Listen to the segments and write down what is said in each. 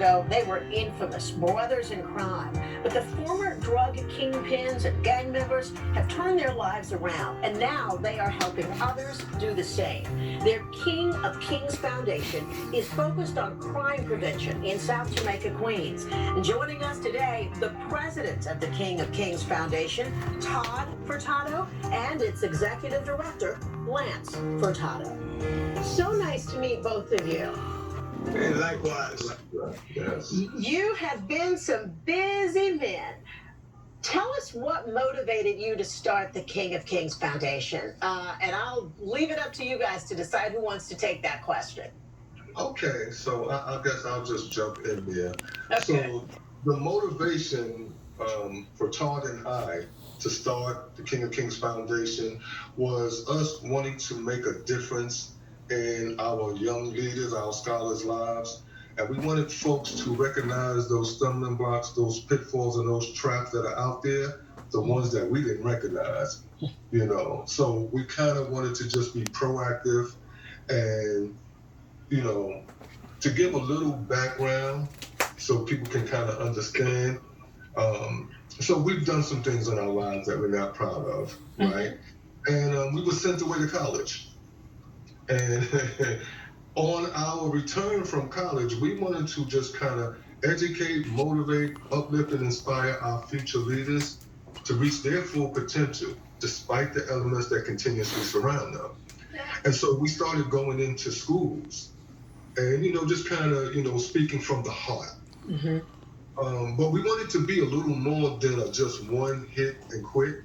ago, they were infamous brothers in crime. But the former drug kingpins and gang members have turned their lives around, and now they are helping others do the same. Their King of Kings Foundation is focused on crime prevention in South Jamaica, Queens. And joining us today, the president of the King of Kings Foundation, Todd Furtado, and its executive director, Lance Furtado. So nice to meet both of you. And likewise. Yes. You have been some busy men. Tell us what motivated you to start the King of Kings Foundation. And I'll leave it up to you guys to decide who wants to take that question. Okay, so I guess I'll just jump in there. Okay. So the motivation for Todd and I to start the King of Kings Foundation was us wanting to make a difference in our young leaders, our scholars' lives. And we wanted folks to recognize those stumbling blocks, those pitfalls, and those traps that are out there, the ones that we didn't recognize, you know. So we kind of wanted to just be proactive and, you know, to give a little background so people can kind of understand. So we've done some things in our lives that we're not proud of, right? And we were sent away to college. And on our return from college, we wanted to just kind of educate, motivate, uplift, and inspire our future leaders to reach their full potential, despite the elements that continuously surround them. And so we started going into schools and, you know, just kind of, you know, speaking from the heart. But we wanted to be a little more than a just one hit and quit.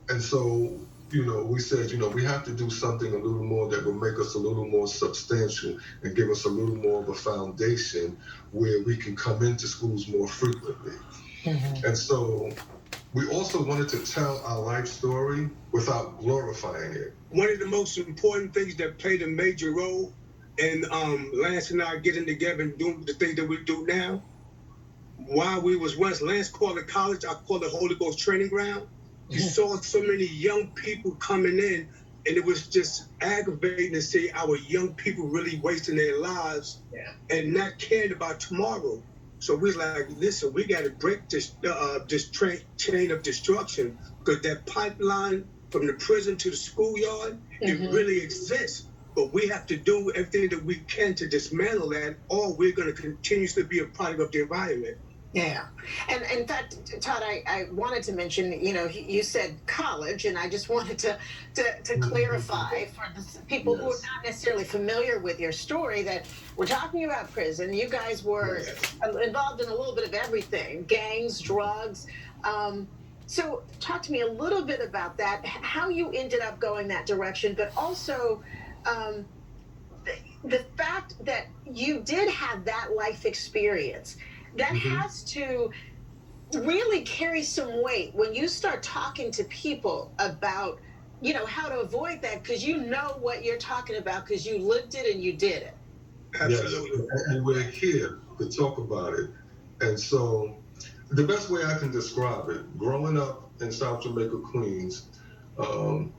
And so, you know, we said, you know, we have to do something a little more that will make us a little more substantial and give us a little more of a foundation where we can come into schools more frequently. And so we also wanted to tell our life story without glorifying it. One of the most important things that played a major role in Lance and I getting together and doing the things that we do now, while we was once, Lance called it college, I called it Holy Ghost training ground. You saw so many young people coming in, and it was just aggravating to see our young people really wasting their lives and not caring about tomorrow. So we was like, listen, we got to break this chain of destruction, because that pipeline from the prison to the schoolyard, it really exists. But we have to do everything that we can to dismantle that, or we're going to continuously be a product of the environment. Yeah. And in fact, Todd, I wanted to mention, you know, you said college, and I just wanted to clarify for the people who are not necessarily familiar with your story that we're talking about prison. You guys were involved in a little bit of everything, gangs, drugs. So talk to me a little bit about that, how you ended up going that direction, but also the fact that you did have that life experience. That has to really carry some weight when you start talking to people about, you know, how to avoid that, because you know what you're talking about because you lived it and you did it. Absolutely. Yes. And we're here to talk about it. And so the best way I can describe it, growing up in South Jamaica, Queens,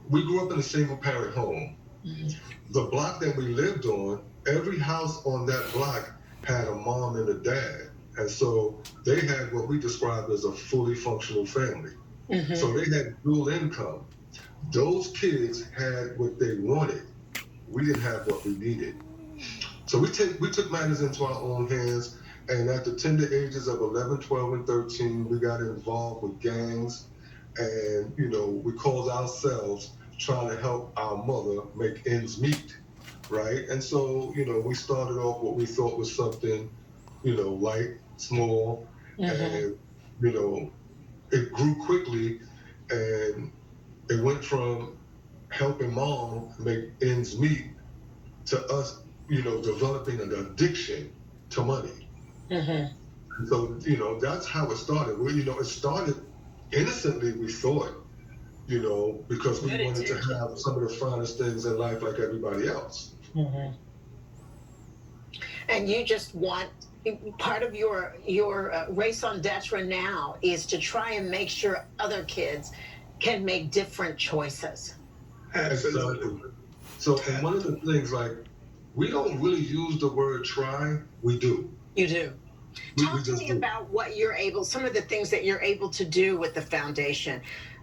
we grew up in a single parent home. The block that we lived on, every house on that block had a mom and a dad. And so they had what we described as a fully functional family. So they had dual income. Those kids had what they wanted. We didn't have what we needed. So we took matters into our own hands. And at the tender ages of 11, 12, and 13, we got involved with gangs. And, you know, we called ourselves trying to help our mother make ends meet, right? And so, you know, we started off what we thought was something, you know, light, small, and, you know, it grew quickly, and it went from helping mom make ends meet to us, you know, developing an addiction to money. And so, you know, that's how it started. Well, you know, it started innocently, we thought, you know, because we wanted to have some of the finest things in life like everybody else. And you just want, part of your raison d'etre now is to try and make sure other kids can make different choices. Exactly. So, and one of the things, like, we don't really use the word try, we do. You do. Talk to me about what you're able, some of the things that you're able to do with the foundation,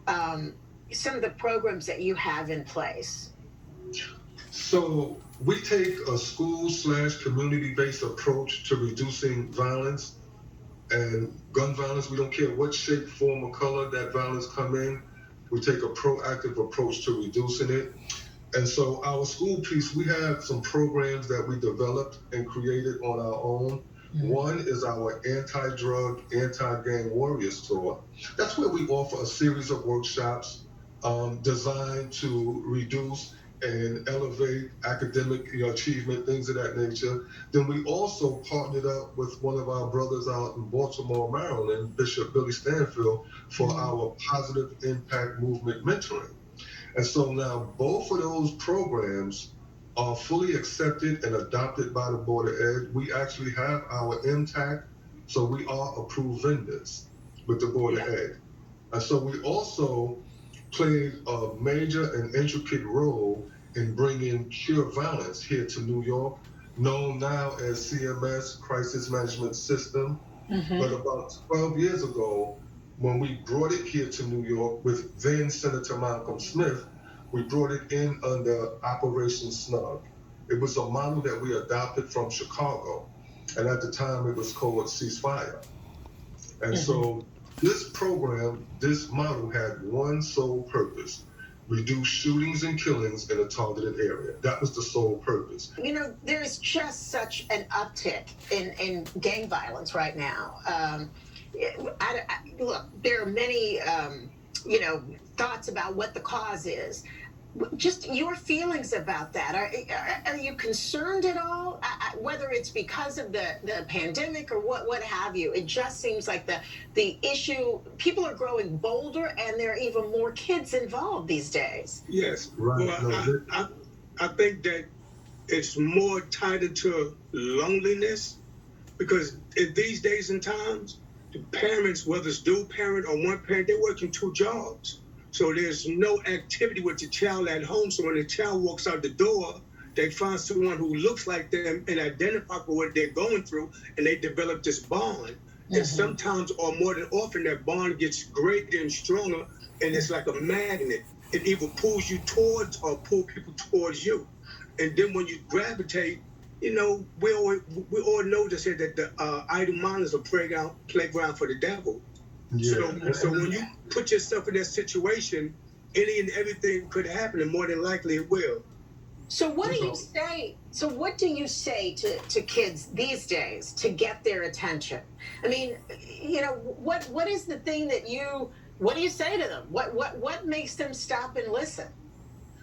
some of the programs that you have in place. So we take a school/community-based approach to reducing violence and gun violence. We don't care what shape, form, or color that violence come in. We take a proactive approach to reducing it. And so our school piece, we have some programs that we developed and created on our own. One is our anti-drug, anti-gang warriors tour. That's where we offer a series of workshops designed to reduce and elevate academic achievement, things of that nature. Then we also partnered up with one of our brothers out in Baltimore, Maryland, Bishop Billy Stanfield, for our positive impact movement mentoring. And so now both of those programs are fully accepted and adopted by the Board of Ed. We actually have our MTAC, so we are approved vendors with the Board of Ed. And so we also played a major and intricate role in bringing Cure Violence here to New York, known now as CMS, Crisis Management System. But about 12 years ago, when we brought it here to New York with then Senator Malcolm Smith, we brought it in under Operation Snug. It was a model that we adopted from Chicago, and at the time it was called Ceasefire. And so this program, this model had one sole purpose: reduce shootings and killings in a targeted area. That was the sole purpose. You know, there's just such an uptick in gang violence right now. Look, there are many, thoughts about what the cause is. Just your feelings about that. Are you concerned at all? Whether it's because of the pandemic or what have you, it just seems like the issue, people are growing bolder and there are even more kids involved these days. Yes. Right. Well, I think that it's more tied into loneliness, because in these days and times, the parents, whether it's dual parent or one parent, they're working 2 jobs. So there's no activity with the child at home. So when the child walks out the door, they find someone who looks like them and identify with what they're going through, and they develop this bond. And sometimes, or more than often, that bond gets greater and stronger, and it's like a magnet. It either pulls you towards or pull people towards you. And then when you gravitate, we all know this here that the idle mind is a playground for the devil. Yeah. So when you put yourself in that situation, any and everything could happen, and more than likely it will. So what do you say? So what do you say to kids these days to get their attention? I mean, what is the thing that what do you say to them? What makes them stop and listen?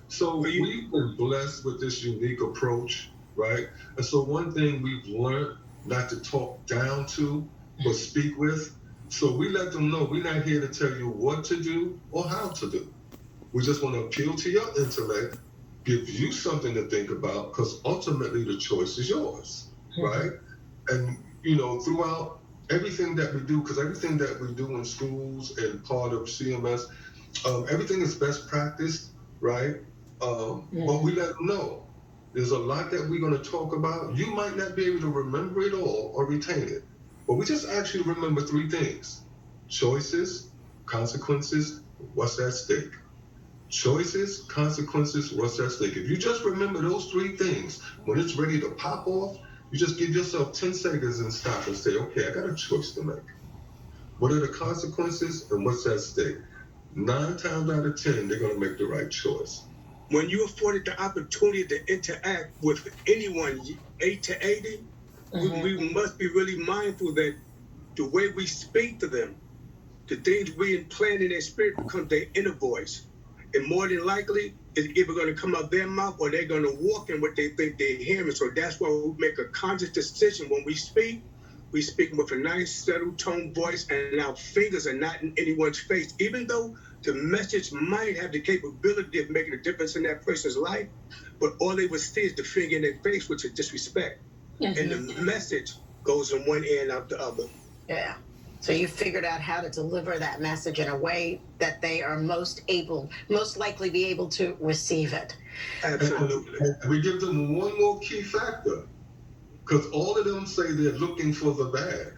So we've been blessed with this unique approach, right? And so one thing we've learned not to talk down to, but speak with. So we let them know we're not here to tell you what to do or how to do. We just want to appeal to your intellect, give you something to think about, because ultimately the choice is yours, right? And, throughout everything that we do, because everything that we do in schools and part of CMS, everything is best practice, right? But we let them know there's a lot that we're going to talk about. You might not be able to remember it all or retain it. But we just ask you to remember 3 things: choices, consequences, what's at stake. Choices, consequences, what's at stake. If you just remember those 3 things, when it's ready to pop off, you just give yourself 10 seconds and stop and say, okay, I got a choice to make. What are the consequences and what's at stake? 9 times out of 10, they're going to make the right choice. When you're afforded the opportunity to interact with anyone 8 to 80, we must be really mindful that the way we speak to them, the things we implant in their spirit becomes their inner voice. And more than likely, it's either going to come out their mouth or they're going to walk in what they think they're hearing. So that's why we make a conscious decision when we speak. We speak with a nice, settled tone voice, and our fingers are not in anyone's face. Even though the message might have the capability of making a difference in that person's life, but all they would see is the finger in their face, which is disrespect. And the message goes in one ear and out the other. Yeah. So you figured out how to deliver that message in a way that they are most likely be able to receive it. Absolutely. And we give them one more key factor, because all of them say they're looking for the bag.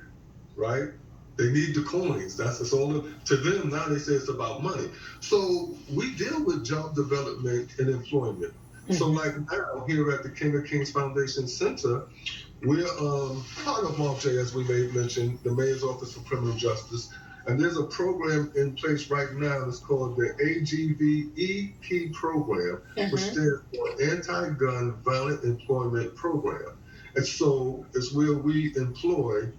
right? They need the coins. That's all. To them now, they say it's about money. So we deal with job development and employment. So like now here at the King of Kings Foundation Center, we're part of MOVJ, as we may have mentioned, the Mayor's Office for Criminal Justice. And there's a program in place right now that's called the AGVEP program, which stands for Anti-Gun Violent Employment Program. And so it's where we employ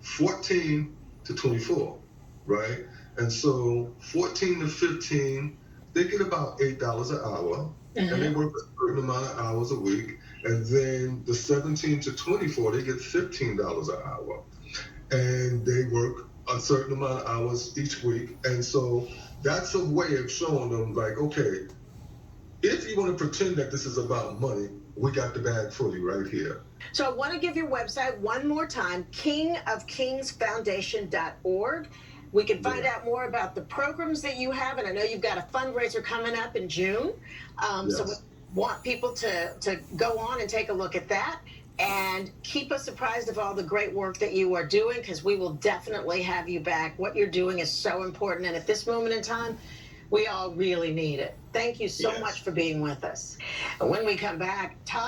14 to 24, right? And so 14 to 15, they get about $8 an hour, and they work a certain amount of hours a week. And then the 17 to 24, they get $15 an hour, and they work a certain amount of hours each week. And so that's a way of showing them, like, okay, if you want to pretend that this is about money, we got the bag for you right here. So I want to give your website one more time, kingofkingsfoundation.org. We can find out more about the programs that you have, and I know you've got a fundraiser coming up in June. So we want people to go on and take a look at that. And keep us apprised of all the great work that you are doing, because we will definitely have you back. What you're doing is so important, and at this moment in time, we all really need it. Thank you so much for being with us. When we come back, Todd